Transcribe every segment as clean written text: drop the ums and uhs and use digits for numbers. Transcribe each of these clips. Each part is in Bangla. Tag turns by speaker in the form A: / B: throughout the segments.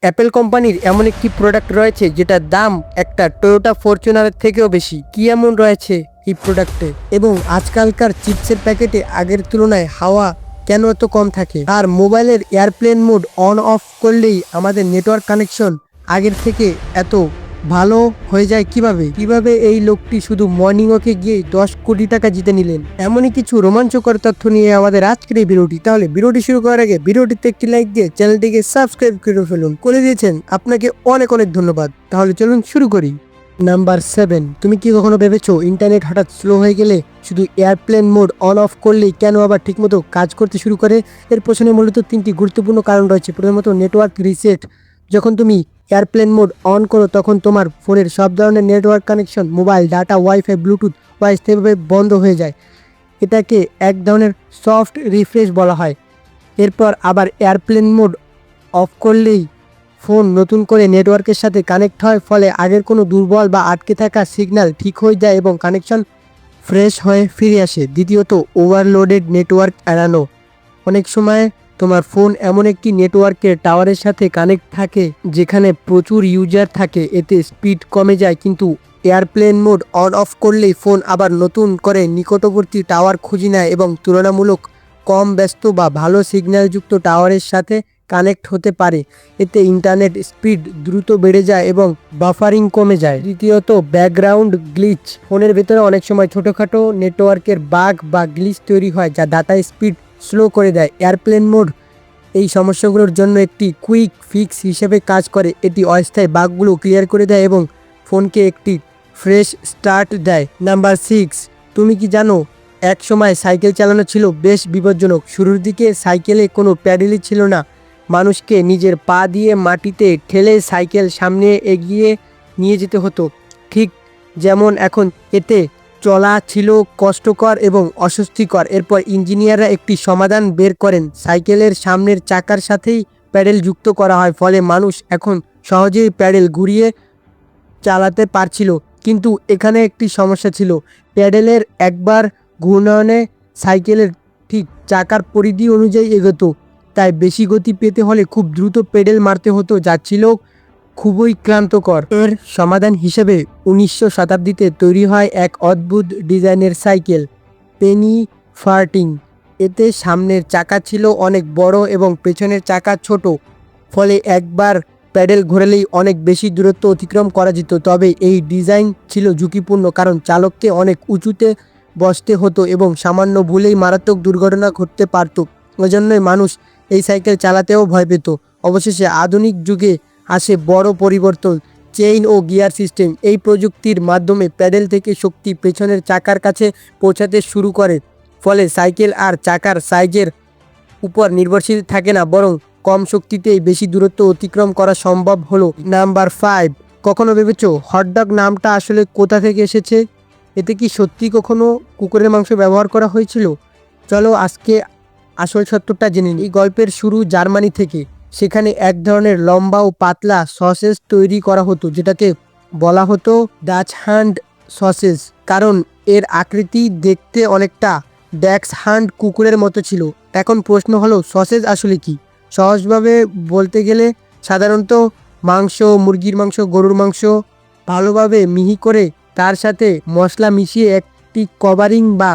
A: অ্যাপেল কোম্পানির এমন একটি প্রোডাক্ট রয়েছে যেটার দাম একটা টয়োটা ফরচুনারের থেকেও বেশি। কি এমন রয়েছে এই প্রোডাক্টে, এবং আজকালকার চিপসের প্যাকেটে আগের তুলনায় হাওয়া কেন এত কম থাকে, আর মোবাইলের এয়ারপ্লেন মোড অন অফ করলেই আমাদের নেটওয়ার্ক কানেকশন আগের থেকে এত ভালো হয়ে যায় কিভাবে এই লোকটি শুধু মর্নিং ওয়াকে গিয়ে 10 কোটি টাকা জিতে নিলেন। এমনই কিছু রোমাঞ্চকর তথ্য নিয়ে আমাদের আজকের এই ভিডিওটি। তাহলে ভিডিওটি শুরু করার আগে ভিডিওটিতে একটি লাইক দিয়ে চ্যানেলটিকে সাবস্ক্রাইব করে ফেলুন। করে দিয়েছেন, আপনাকে অনেক অনেক ধন্যবাদ। তাহলে চলুন শুরু করি। নাম্বার 7, তুমি কি কখনো ভেবেছো ইন্টারনেট হঠাৎ স্লো হয়ে গেলে শুধু এয়ারপ্লেন মোড অন অফ করলেই কেন আবার ঠিকমতো কাজ করতে শুরু করে? এর পেছনে মূলত 3টি গুরুত্বপূর্ণ কারণ রয়েছে। প্রথমত, নেটওয়ার্ক রিসেট। যখন তুমি এয়ারপ্লেন মোড অন করো তখন তোমার ফোনের সব ধরনের network connection, mobile data, wifi, Bluetooth অস্থায়ীভাবে বন্ধ হয়ে যায়। এটাকে এক ধরনের সফট রিফ্রেশ বলা হয়। এরপর আবার এয়ারপ্লেন মোড অফ করলেই ফোন নতুন করে নেটওয়ার্কের সাথে কানেক্ট হয়, ফলে আগের কোনো দুর্বল বা আটকে থাকা সিগন্যাল ঠিক হয়ে যায় এবং কানেকশন ফ্রেশ হয়ে ফিরে আসে। দ্বিতীয়ত, ওভারলোডেড নেটওয়ার্ক এড়ানো। অনেক সময় তোমার ফোন এমন একটি নেটওয়ার্কের টাওয়ারের সাথে কানেক্ট থাকে যেখানে প্রচুর ইউজার থাকে, এতে স্পিড কমে যায়, কিন্তু এয়ারপ্লেন মোড অন অফ করলেই ফোন আবার নতুন করে নিকটবর্তী টাওয়ার খুঁজে নেয় এবং তুলনামূলক কম ব্যস্ত বা ভালো সিগন্যালযুক্ত টাওয়ারের সাথে কানেক্ট হতে পারে। এতে ইন্টারনেট স্পিড দ্রুত বেড়ে যায় এবং বাফারিং কমে যায়। তৃতীয়ত, ব্যাকগ্রাউন্ড গ্লিচ। ফোনের ভেতরে অনেক সময় ছোটোখাটো নেটওয়ার্কের বাগ বা গ্লিচ তৈরি হয় যা ডাটা স্পিড স্লো করে দেয়। এয়ারপ্লেন মোড এই সমস্যাগুলোর জন্য একটি কুইক ফিক্স হিসেবে কাজ করে। এটি অস্থায়ী বাগগুলো ক্লিয়ার করে দেয় এবং ফোনকে একটি ফ্রেশ স্টার্ট দেয়। নাম্বার 6, তুমি কি জানো এক সময় সাইকেল চালানো ছিল বেশ বিপজ্জনক। শুরুর দিকে সাইকেলে কোনো প্যাডেলই ছিল না, মানুষকে নিজের পা দিয়ে মাটিতে ঠেলে সাইকেল সামনে এগিয়ে নিয়ে যেতে হতো, ঠিক যেমন এখন। এতে চলা ছিল কষ্টকর এবং অস্বস্তিকর। এরপর ইঞ্জিনিয়াররা একটি সমাধান বের করেন। সাইকেলের সামনের চাকার সাথেই প্যাডেল যুক্ত করা হয়, ফলে মানুষ এখন সহজেই প্যাডেল ঘুরিয়ে চালাতে পারছিল। কিন্তু এখানে একটি সমস্যা ছিল, প্যাডেলের একবার ঘূর্ণনে সাইকেলের ঠিক চাকার পরিধি অনুযায়ী এগোতো, তাই বেশি গতি পেতে হলে খুব দ্রুত পেডেল মারতে হতো, যা ছিল খুবই ক্লান্তকর। এর সমাধান হিসেবে 1900 শতাব্দীতে তৈরি হয় এক অদ্ভুত ডিজাইনের সাইকেল, পেনি ফার্টিং। এতে সামনের চাকা ছিল অনেক বড় এবং পেছনের চাকা ছোট, ফলে একবার প্যাডেল ঘোরালেই অনেক বেশি দূরত্ব অতিক্রম করা যেত। তবে এই ডিজাইন ছিল ঝুঁকিপূর্ণ, কারণ চালককে অনেক উঁচুতে বসতে হতো এবং সামান্য ভুলেই মারাত্মক দুর্ঘটনা ঘটতে পারত। ওইজন্যই মানুষ এই সাইকেল চালাতেও ভয় পেত। অবশেষে আধুনিক যুগে আসে বড় পরিবর্তন, চেইন ও গিয়ার সিস্টেম। এই প্রযুক্তির মাধ্যমে প্যাডেল থেকে শক্তি পেছনের চাকার কাছে পৌঁছাতে শুরু করে, ফলে সাইকেল আর চাকার সাইজের উপর নির্ভরশীল থাকে না, বরং কম শক্তিতেই বেশি দূরত্ব অতিক্রম করা সম্ভব হলো। নাম্বার 5, কখনো ভেবেছো হটডগ নামটা আসলে কোথা থেকে এসেছে? এতে কি সত্যি কখনো কুকুরের মাংস ব্যবহার করা হয়েছিল? চলো আজকে আসল সত্যটা জেনে নিই। এই গল্পের শুরু জার্মানি থেকে। সেখানে এক ধরনের লম্বা ও পাতলা সসেজ তৈরি করা হতো, যেটাকে বলা হতো ডাচ হ্যান্ড সসেজ, কারণ এর আকৃতি দেখতে অনেকটা ড্যাক্স হ্যান্ড কুকুরের মতো ছিল। এখন প্রশ্ন হলো, সসেজ আসলে কি? সহজভাবে বলতে গেলে সাধারণত মাংস, মুরগির মাংস, গরুর মাংস ভালোভাবে মিহি করে তার সাথে মশলা মিশিয়ে একটি কভারিং বা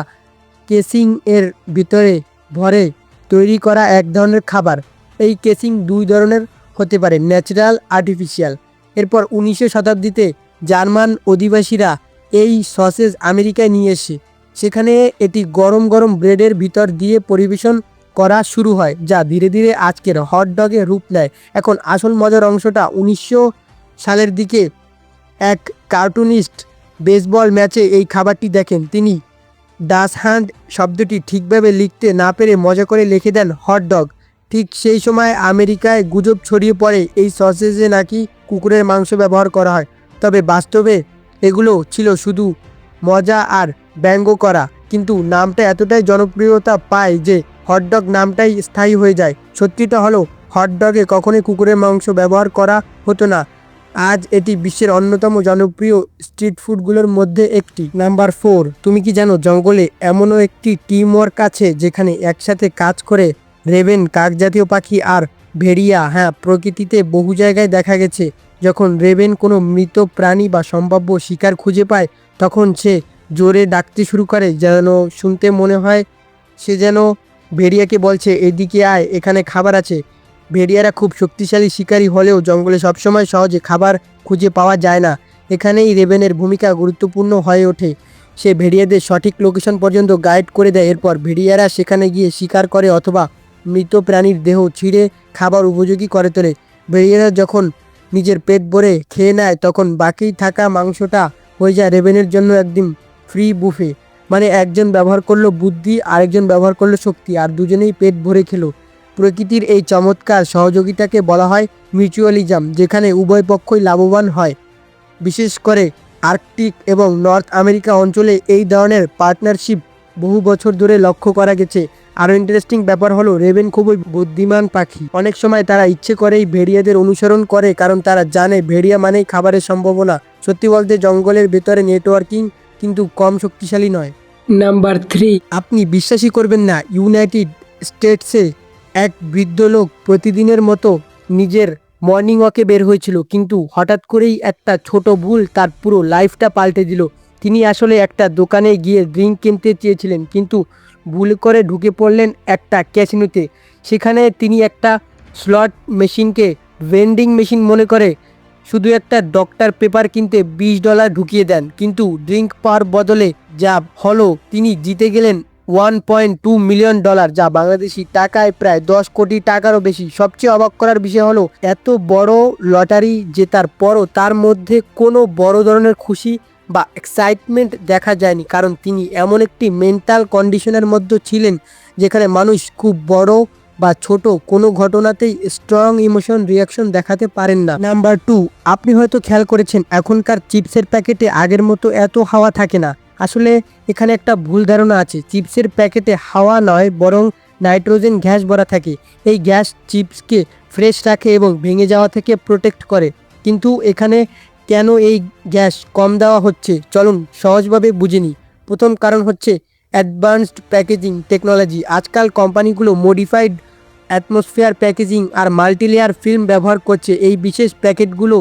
A: কেসিং এর ভিতরে ভরে তৈরি করা এক ধরনের খাবার। এই কেসিং দুই ধরনের হতে পারে, ন্যাচারাল, আর্টিফিশিয়াল। এরপর 1900 শতাব্দীতে জার্মান অধিবাসীরা এই সসেজ আমেরিকায় নিয়ে এসে সেখানে এটি গরম গরম ব্রেডের ভিতর দিয়ে পরিবেশন করা শুরু হয়, যা ধীরে ধীরে আজকের হটডগের রূপ নেয়। এখন আসল মজার অংশটা, 1900 সালের দিকে এক কার্টুনিস্ট বেসবল ম্যাচে এই খাবারটি দেখেন। তিনি ডাচ হ্যান্ড শব্দটি ঠিকভাবে লিখতে না পেরে মজা করে লিখে দেন হটডগ। ঠিক সেই সময় আমেরিকায় গুজব ছড়িয়ে পড়ে এই সসেজে নাকি কুকুরের মাংস ব্যবহার করা হয়। তবে বাস্তবে এগুলো ছিল শুধু মজা আর ব্যঙ্গ করা, কিন্তু নামটা এতটাই জনপ্রিয়তা পায় যে হটডগ নামটাই স্থায়ী হয়ে যায়। সত্যিটা হলো, হটডগে কখনোই কুকুরের মাংস ব্যবহার করা হতো না। আজ এটি বিশ্বের অন্যতম জনপ্রিয় স্ট্রিট ফুডগুলোর মধ্যে একটি। নাম্বার 4, তুমি কি জানো জঙ্গলে এমনও একটি টিম ওয়ার্ক আছে যেখানে একসাথে কাজ করে রেবেন, কাক জাতীয় পাখি আর ভেড়িয়া, হ্যাঁ, প্রকৃতিতে বহু জায়গায় দেখা গেছে যখন রেবেন কোনো মৃত প্রাণী বা সম্ভাব্য শিকার খুঁজে পায় তখন সে জোরে ডাকতে শুরু করে, যেন শুনতে মনে হয় সে যেন ভেড়িয়াকে বলছে এদিকে আয়, এখানে খাবার আছে। ভেড়িয়ারা খুব শক্তিশালী শিকারী হলেও জঙ্গলে সবসময় সহজে খাবার খুঁজে পাওয়া যায় না। এখানেই রেবেনের ভূমিকা গুরুত্বপূর্ণ হয়ে ওঠে। সে ভেড়িয়াদের সঠিক লোকেশন পর্যন্ত গাইড করে দেয়। এরপর ভেড়িয়ারা সেখানে গিয়ে শিকার করে অথবা মৃত প্রাণীর দেহ ছিঁড়ে খাবার উপযোগী করে তোলে। ভেড়িয়ারা যখন নিজের পেট ভরে খেয়ে নেয় তখন বাকি থাকা মাংসটা হয়ে যায় রেবেনের জন্য একদিন ফ্রি বুফে। মানে একজন ব্যবহার করলো বুদ্ধি, আরেকজন ব্যবহার করলো শক্তি, আর দুজনেই পেট ভরে খেলো। প্রকৃতির এই চমৎকার সহযোগিতাকে বলা হয় মিউচুয়ালিজম, যেখানে উভয় পক্ষই লাভবান হয়। বিশেষ করে আর্কটিক এবং নর্থ আমেরিকা অঞ্চলে এই ধরনের পার্টনারশিপ বহু বছর ধরে লক্ষ্য করা গেছে। আরও ইন্টারেস্টিং ব্যাপার হলো রেবেন খুবই বুদ্ধিমান পাখি। অনেক সময় তারা ইচ্ছে করেই ভেড়িয়াদের অনুসরণ করে, কারণ তারা জানে ভেড়িয়া মানেই খাবারের সম্ভাবনা। সত্যি বলতে জঙ্গলের ভেতরে নেটওয়ার্কিং কিন্তু কম শক্তিশালী নয়।
B: নাম্বার 3।
A: আপনি বিশ্বাসই করবেন না, ইউনাইটেড স্টেটসে এক বৃদ্ধ লোক প্রতিদিনের মতো নিজের মর্নিং ওয়াকে বের হয়েছিল, কিন্তু হঠাৎ করেই একটা ছোট ভুল তার পুরো লাইফটা পাল্টে দিল। তিনি আসলে একটা দোকানে গিয়ে ড্রিঙ্ক কিনতে চেয়েছিলেন, কিন্তু ভুল করে ঢুকে পড়লেন একটা ক্যাসিনোতে। সেখানে তিনি একটা স্লট মেশিনকে ভেন্ডিং মেশিন মনে করে শুধু একটা ডক্টর পেপার কিনতে $20 ঢুকিয়ে দেন, কিন্তু ড্রিঙ্ক পাওয়ার বদলে যা হলো তিনি জিতে গেলেন $1.2 মিলিয়ন, যা বাংলাদেশি টাকায় প্রায় 10 কোটি টাকারও বেশি। সবচেয়ে অবাক করার বিষয় হলো এত বড় লটারি জেতার পরও তার মধ্যে কোনো বড় ধরনের খুশি বা এক্সাইটমেন্ট দেখা যায়নি, কারণ তিনি এমন একটি মেন্টাল কন্ডিশনের মধ্যে ছিলেন যেখানে মানুষ খুব বড় বা ছোট কোনো ঘটনাতেই স্ট্রং ইমোশন রিয়াকশন দেখাতে পারেন না। নাম্বার 2, আপনি হয়তো খেয়াল করেছেন এখনকার চিপসের প্যাকেটে আগের মতো এত হাওয়া থাকে না। আসলে এখানে একটা ভুল ধারণা আছে। চিপসের প্যাকেটে হাওয়া নয়, বরং নাইট্রোজেন গ্যাস ভরা থাকে। এই গ্যাস চিপসকে ফ্রেশ রাখে এবং ভেঙে যাওয়া থেকে প্রোটেক্ট করে। কিন্তু এখানে কেন এই গ্যাস কম দেওয়া হচ্ছে চলুন সহজভাবে বুঝে নিই। প্রথম কারণ হচ্ছে অ্যাডভান্সড প্যাকেজিং টেকনোলজি। আজকাল কোম্পানিগুলো মডিফাইড অ্যাটমসফিয়ার প্যাকেজিং আর মাল্টিলেয়ার ফিল্ম ব্যবহার করছে। এই বিশেষ প্যাকেটগুলো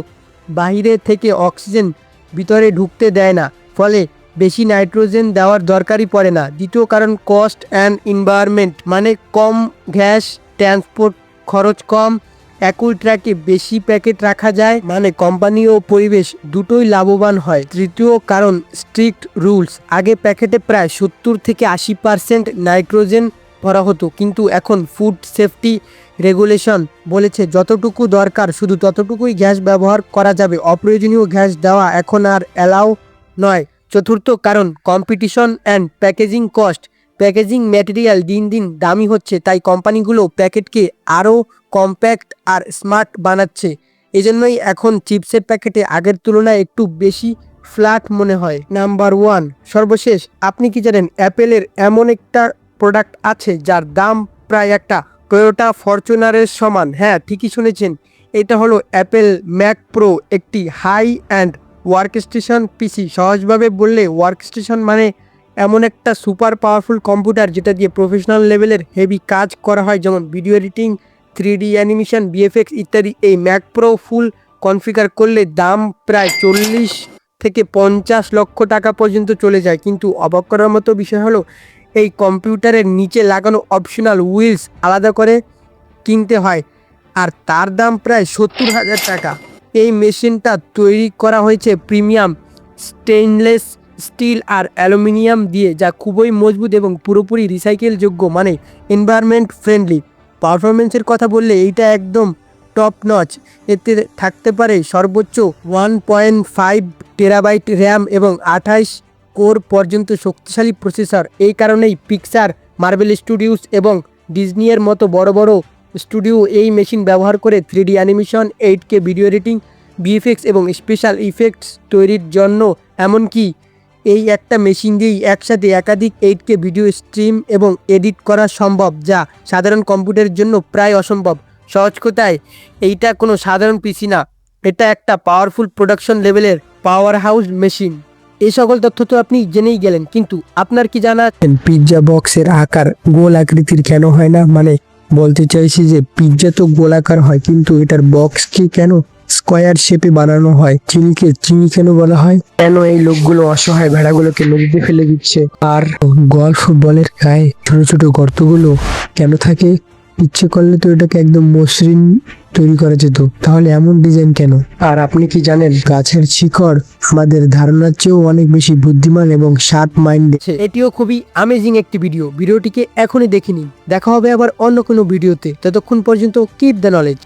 A: বাইরে থেকে অক্সিজেন ভিতরে ঢুকতে দেয় না, ফলে বেশি নাইট্রোজেন দেওয়ার দরকারই পড়ে না। দ্বিতীয় কারণ কস্ট অ্যান্ড এনভায়রনমেন্ট, মানে কম গ্যাস, ট্রান্সপোর্ট খরচ কম, একই ট্র্যাকে বেশি প্যাকেট রাখা যায়, মানে কোম্পানি ও পরিবেশ দুটোই লাভবান হয়। তৃতীয় কারণ স্ট্রিক্ট রুলস। আগে প্যাকেটে প্রায় 70 থেকে 80% নাইট্রোজেন ভরা হতো, কিন্তু এখন ফুড সেফটি রেগুলেশন বলেছে যতটুকু দরকার শুধু ততটুকুই গ্যাস ব্যবহার করা যাবে। অপ্রয়োজনীয় গ্যাস দেওয়া এখন আর অ্যালাউ নয়। চতুর্থ কারণ competition and packaging cost. Packaging material দিন দিন দামি হচ্ছে, তাই কোম্পানিগুলো প্যাকেটকে আরও কম্প্যাক্ট আর স্মার্ট বানাচ্ছে। এজন্যই এখন চিপসের প্যাকেটে আগের তুলনায় একটু বেশি ফ্ল্যাট মনে হয়। নাম্বার 1, সর্বশেষ, আপনি কি জানেন অ্যাপেলের এমন একটা প্রোডাক্ট আছে যার দাম প্রায় একটা টয়োটা ফরচুনারের সমান? হ্যাঁ, ঠিকই শুনেছেন, এটা হলো অ্যাপেল ম্যাক প্রো, একটি হাই অ্যান্ড ওয়ার্কস্টেশন পিসি। সহজভাবে বললে ওয়ার্কস্টেশন মানে এমন একটা সুপার পাওয়ারফুল কম্পিউটার যেটা দিয়ে প্রফেশনাল লেভেলের হেভি কাজ করা হয়, যেমন video editing, 3D animation, VFX ইত্যাদি। এই ম্যাক প্রো ফুল কনফিগার করলে দাম প্রায় 40 থেকে 50 লক্ষ টাকা পর্যন্ত চলে যায়। কিন্তু অবাক করার মতো বিষয় হলো এই কম্পিউটারের নিচে লাগানো অপশনাল হুইলস আলাদা করে কিনতে হয়, আর তার দাম প্রায় 70,000 টাকা। এই মেশিনটা তৈরি করা হয়েছে প্রিমিয়াম স্টেইনলেস স্টিল আর অ্যালুমিনিয়াম দিয়ে, যা খুবই মজবুত এবং পুরোপুরি রিসাইকেলযোগ্য, মানে এনভায়রনমেন্ট ফ্রেন্ডলি। পারফরমেন্সের কথা বললে এইটা একদম টপ নচ। এতে থাকতে পারে সর্বোচ্চ 1.5 টেরাবাইট র্যাম এবং 28 কোর পর্যন্ত শক্তিশালী প্রসেসর। এই কারণেই পিক্সার, মার্বেল স্টুডিওস এবং ডিজনির মতো বড় বড় স্টুডিও এই মেশিন ব্যবহার করে 3D animation, 8K video editing, VFX এবং স্পেশাল ইফেক্টস তৈরির জন্য। এমনকি এই একটা মেশিন দিয়েই একসাথে একাধিক 8K ভিডিও স্ট্রিম এবং এডিট করা সম্ভব, যা সাধারণ কম্পিউটারের জন্য প্রায় অসম্ভব। সহজ কথায় এইটা কোনো সাধারণ পিসি না, এটা একটা পাওয়ারফুল প্রোডাকশন লেভেলের পাওয়ার হাউস মেশিন। এই সকল তথ্য তো আপনি জেনেই গেলেন, কিন্তু আপনার কি জানা পিৎজা বক্সের আকার গোল আকৃতির কেন হয় না? মানে বলতে চাইছি যে পিৎজা তো গোলাকার হয়, কিন্তু এটার বক্স কি কেন স্কোয়ার শেপে বানানো হয়? চিনিকে চিনি কেন বলা হয়? কেন এই লোকগুলো অসহায় ভেড়াগুলোকে নদীতে ফেলে দিচ্ছে? আর গল্ফ বলের গায়ে ছোট ছোট গর্তগুলো কেন থাকে? ইচ্ছে করলে তো এটাকে একদম মসৃণ তৈরি করা যেত, তাহলে এমন ডিজাইন কেন? আর আপনি কি জানেন গাছের শিকড় আমাদের ধারণার চেয়েও অনেক বেশি বুদ্ধিমান এবং শার্প মাইন্ড। এটিও খুবই আমেজিং একটি ভিডিওটিকে এখনই দেখে নিন। দেখা হবে আবার অন্য কোনো ভিডিওতে, ততক্ষণ পর্যন্ত কিপ দ্য নলেজ।